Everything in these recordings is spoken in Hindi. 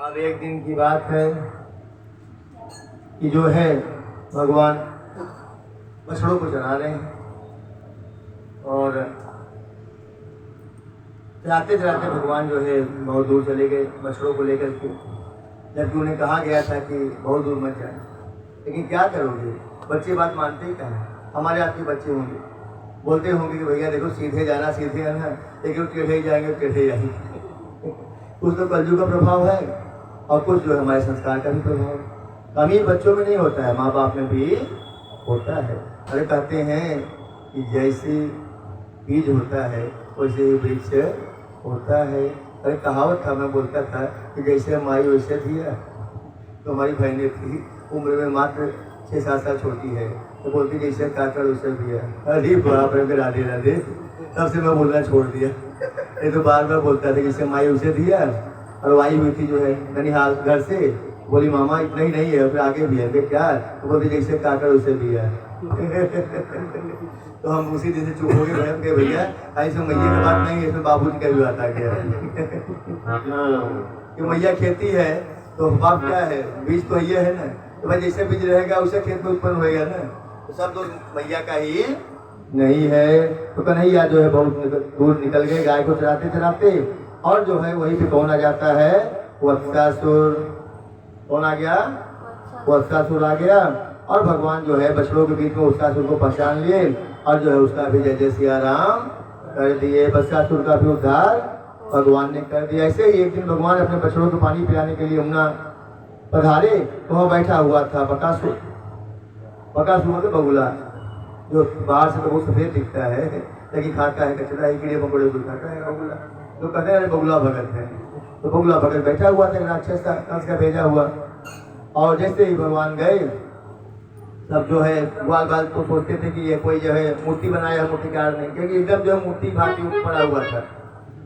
अब एक दिन की बात है कि जो है भगवान बछड़ों को चढ़ा रहे हैं और चलाते चलाते भगवान जो है बहुत दूर चले गए बछड़ों को लेकर के, जबकि उन्हें कहा गया था कि बहुत दूर मत जाए। लेकिन क्या करोगे, बच्चे बात मानते ही कहाँ। हमारे आपके बच्चे होंगे, बोलते होंगे कि भैया देखो सीधे जाना सीधे आना, लेकिन टेढ़े ही जाएंगे टेढ़े जाएंगे। कुछ तो कलयुग का प्रभाव है और कुछ जो है हमारे संस्कार का भी प्रभाव है। अमीर बच्चों में नहीं होता है, माँ बाप में भी होता है। अरे कहते हैं कि जैसे बीज होता है वैसे ही वृक्ष होता है। अरे कहावत था, मैं बोलता था कि जैसे माई वैसे दिया। तो हमारी बहनें थी उम्र में मात्र 6-7 साल छोटी है, तो बोलती जैसे काकर वैसे दिया। अरे बाप रे राधे राधे, तब से मैं बोलना छोड़ दिया। ये तो बार बार बोलता था जैसे माई उसे दिया। और वो आई हुई थी जो है ननिहाल घर से, बोली मामा इतना ही नहीं है, फिर आगे भी है क्या? तो बोलती जैसे काकर उसे दिया। तो हम उसी दिन से चुप हो गए के भैया ऐसे मैया की बात नहीं है, इसमें बाबूजी का भी आता गया कि मैया खेती है तो बाप क्या है, बीज तो ये है ना, तो भाई जैसे बीज रहेगा उसे खेत में उत्पन्न होएगा ना, तो सब तो मैया का ही नहीं है। तो कन्हैया जो है बहुत दूर निकल गए गाय को चराते चराते, और जो है वहीं पे कौन आ जाता है, वत्सासुर। कौन आ गया, वत्सासुर आ गया। और भगवान जो है बछड़ों के बीच में वत्सासुर को पहचान लिए और जो है उसका भी जय जय सिया राम कर दिए। वत्सासुर का भी उद्धार भगवान ने कर दिया। ऐसे ही एक दिन भगवान अपने बछड़ों को पानी पिलाने के लिए यमुना पधारे, तो वहाँ बैठा हुआ था बकासुर। बकासुर मतलब बगुला, जो बाहर से तो बहुत सफेद दिखता है लेकिन खाता है कचरा ही, कीड़े मकोड़े को खाता है बगुला, तो कहते हैं बगुला भगत है। तो बगुला भगत बैठा हुआ था, राक्षस का कंस का भेजा हुआ। और जैसे ही भगवान गए, सब जो है ग्वाल बाल तो सोचते थे कि ये कोई जो है मूर्ति बनाया, मूर्तिकार नहीं, क्योंकि एकदम जो है मूर्ति भांति पड़ा हुआ था।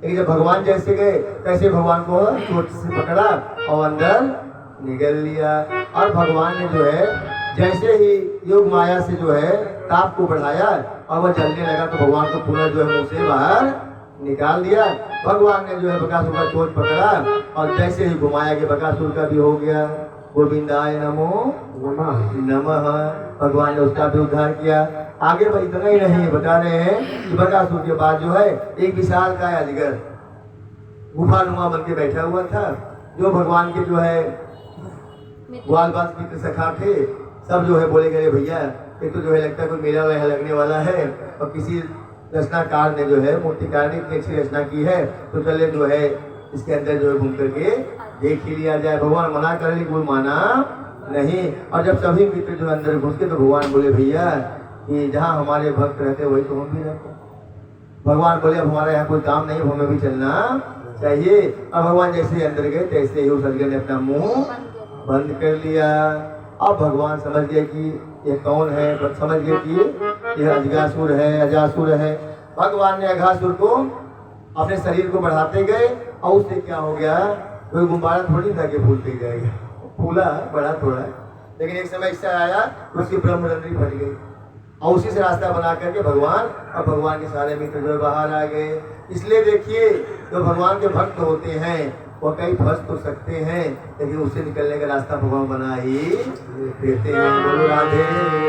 लेकिन जब भगवान जैसे गए तैसे भगवान को चोट से पकड़ा और अंदर निगल लिया। और भगवान ने जो है जैसे ही योग माया से जो है ताप को बढ़ाया और वह जलने लगा, तो भगवान को पुनः जो है मुंह से बाहर निकाल दिया। भगवान ने जो है बकासुर का चोट पकड़ा और जैसे ही घुमाया कि बकासुर का भी हो गया। गोविंदाय नमो नमः। भगवान ने उसका भी उद्धार किया। आगे पर इतना ही नहीं बता रहे हैं कि बकासुर के बाद जो है एक विशाल का अजगर गुफानुमा बन के बैठा हुआ था, जो भगवान के जो है ग्वाल बाल मित्र सखा थे। सब जो है बोले गए भैया ये तो जो है लगता है कोई मेला वह लगने वाला है, और किसी रचनाकार ने जो है मूर्तिकार ने इतनी अच्छी रचना की है, तो चले जो है इसके अंदर जो है घूम करके देख ही लिया जाए। भगवान मना कर लेकिन कोई माना नहीं। और जब सभी मित्र जो अंदर घुस के, तो भगवान बोले भैया कि जहाँ हमारे भक्त रहते वही तो हम भी रहते। भगवान बोले अब हमारा यहाँ कोई काम नहीं, हमें भी चलना चाहिए। और भगवान जैसे अंदर गए तैसे ही उस अजगर ने अपना मुंह बंद कर लिया। अब भगवान समझ गए कि ये कौन है, समझ गए कि यह अजगासुर है, अजासुर है। भगवान ने अघासुर को अपने शरीर को बढ़ाते गए, और उससे क्या हो गया, कोई गुब्बारा थोड़ी था कि फूलते जाएगा, फूला बड़ा थोड़ा, लेकिन एक समय ऐसा आया उसकी ब्रह्मरंध्री फट गई, और उसी से रास्ता बना करके भगवान और भगवान के सारे मित्र जो बाहर आ गए। इसलिए देखिए जो भगवान के भक्त होते हैं वो कई फंस तो सकते हैं, लेकिन उससे निकलने का रास्ता भगवान बना ही देते हैं। बोलो राधे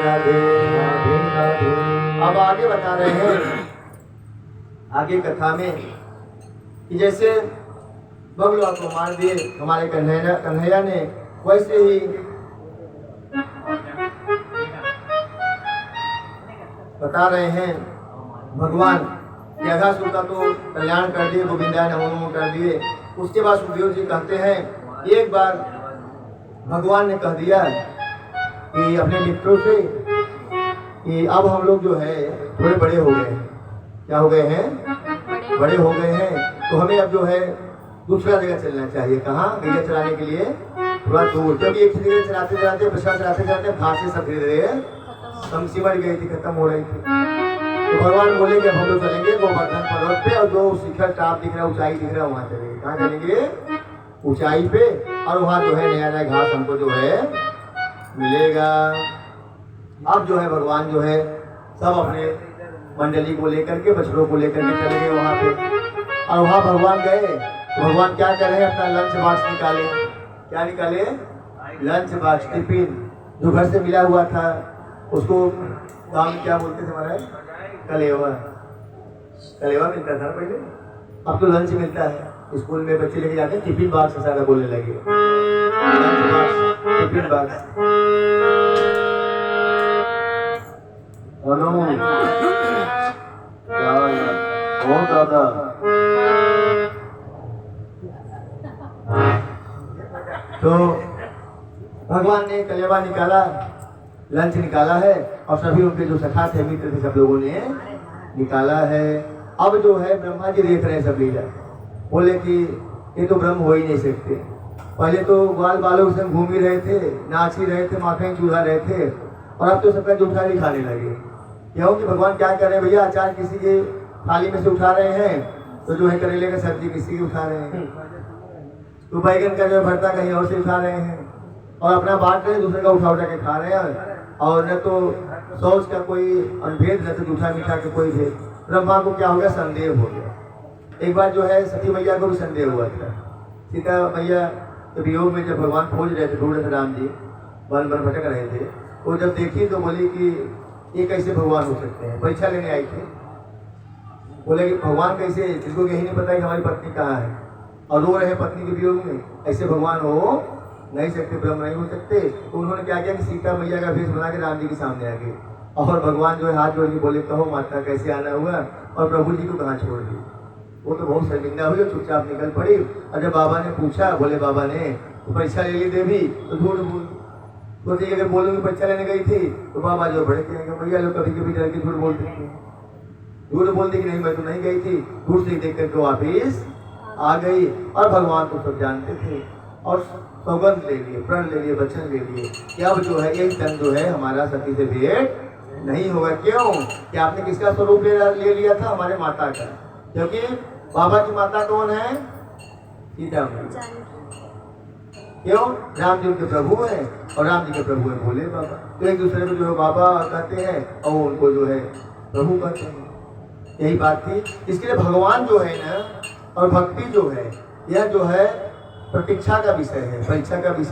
राधे राधे राधे। अब आगे बता रहे हैं आगे कथा में कि जैसे बगुला को मार दिए हमारे कन्हैया ने, वैसे ही बता रहे हैं भगवान अघासुर का तो कल्याण कर दिए, गोविंदाय नमो नमः कर दिए। उसके बाद सुखदेव जी कहते हैं एक बार भगवान ने कह दिया कि अपने मित्रों से कि अब हम लोग जो है थोड़े बड़े हो गए। क्या हो गए हैं, बड़े हो गए हैं, तो हमें अब जो है दूसरा जगह चलना चाहिए। कहाँ, गैया चलाने के लिए थोड़ा दूर। जब एक जगह चलाते चलाते बछड़ा चलाते चलाते घासें सब धीरे धीरे सिमट गई थी, खत्म हो रही थी। तो भगवान बोले कि हम लोग चलेंगे गोवर्धन पर्वत पे, और जो शिखर टाप दिख रहा है, ऊंचाई दिख रहा है, वहाँ चलेंगे। कहाँ चलेंगे, ऊंचाई पे, और वहाँ जो है नया नया घास हमको जो है मिलेगा। अब जो है भगवान जो है सब अपने मंडली को लेकर के, बछड़ों को लेकर के चले गए वहाँ पे। और वहाँ भगवान गए तो भगवान क्या कर रहे हैं, अपना लंच बॉक्स निकाले। क्या निकाले, लंच बॉक्स, टिफिन जो घर से मिला हुआ था, उसको काम क्या बोलते थे हमारा, कलेवा। कलेवा मिलता था पहले, अब तो लंच मिलता है। स्कूल में बच्चे लेके जाते हैं, टिफिन बॉक्स से ज्यादा बोलने लगे, lunch box, tiffin box. Hello बहुत ज्यादा तो भगवान ने कलेवा निकाला, लंच निकाला है, और सभी उनके जो सखा थे, मित्र थे, सब लोगों ने निकाला है। अब जो है ब्रह्मा जी देख रहे हैं सब लीला, बोले कि ये तो ब्रह्म हो ही नहीं सकते। पहले तो ग्वाल बालों के संग घूम ही रहे थे, नाच ही रहे थे, माखन चूल्हा रहे थे, और अब तो सबका जूठा भी खाने लगे। क्यों कि भगवान क्या कर रहे हैं भैया, अचार किसी के थाली में से उठा रहे हैं, तो जो है करेले का सब्जी किसी की उठा रहे हैं, तो बैगन का जो भरता कहीं और से उठा रहे हैं, और अपना बांट रहे हैं, दूसरे का उठा उठा के खा रहे हैं। और न तो सोच का कोई अनभेद न था, जूठा मीठा का कोई भेद। ब्रह्मा को क्या हो गया, संदेह हो गया। एक बार जो है सती मैया को भी संदेह हुआ था। सीता मैया के वियोग में जब भगवान खोज रहे थे, ढूंढ रहे थे, राम जी वन वन भटक रहे थे, वो जब देखी तो बोली कि ये कैसे भगवान हो सकते हैं। परीक्षा लेने आई थी, बोले कि भगवान कैसे, जिसको यही नहीं पता कि हमारी पत्नी कहाँ है और रो रहे पत्नी के वियोग में, ऐसे भगवान हो नहीं सकते, ब्रह्म नहीं हो सकते। तो उन्होंने क्या किया कि सीता मैया का भेष बना के राम जी के सामने आ गए और भगवान जो है हाथ जोड़ के बोले, कहो माता कैसे आना हुआ और प्रभु जी को कहाँ छोड़ दी। वो तो बहुत शर्मिंदा हुई और चुपचाप निकल पड़ी। और जब बाबा ने पूछा, बोले बाबा ने तो परीक्षा ले ली देवी, तो झूठ बोल, तो ठीक अगर बोलोगे परीक्षा लेने गई थी तो बाबा जो बड़े कहेंगे, भैया लोग कभी कभी डर के झूठ बोल देते हैं। झूठ बोल दी कि नहीं मैं तो नहीं गई थी, झूठ से देख करके वापिस आ गई। और भगवान को सब जानते थे और सौगंध ले लिए, प्रण ले लिए, वचन ले लिए कि अब जो है एक जन जो है हमारा सती से भेंट नहीं होगा। क्यों कि आपने किसका स्वरूप ले लिया था, हमारे माता का। क्योंकि बाबा की माता कौन है, सीता मैया। क्यों, राम जी उनके प्रभु हैं और राम जी के प्रभु है भोले बाबा। तो एक दूसरे को जो है बाबा कहते हैं और उनको जो है प्रभु कहते हैं। यही बात थी। इसके लिए भगवान जो है ना और भक्ति जो है, यह जो है प्रतीक्षा का विषय है, परीक्षा का विषय।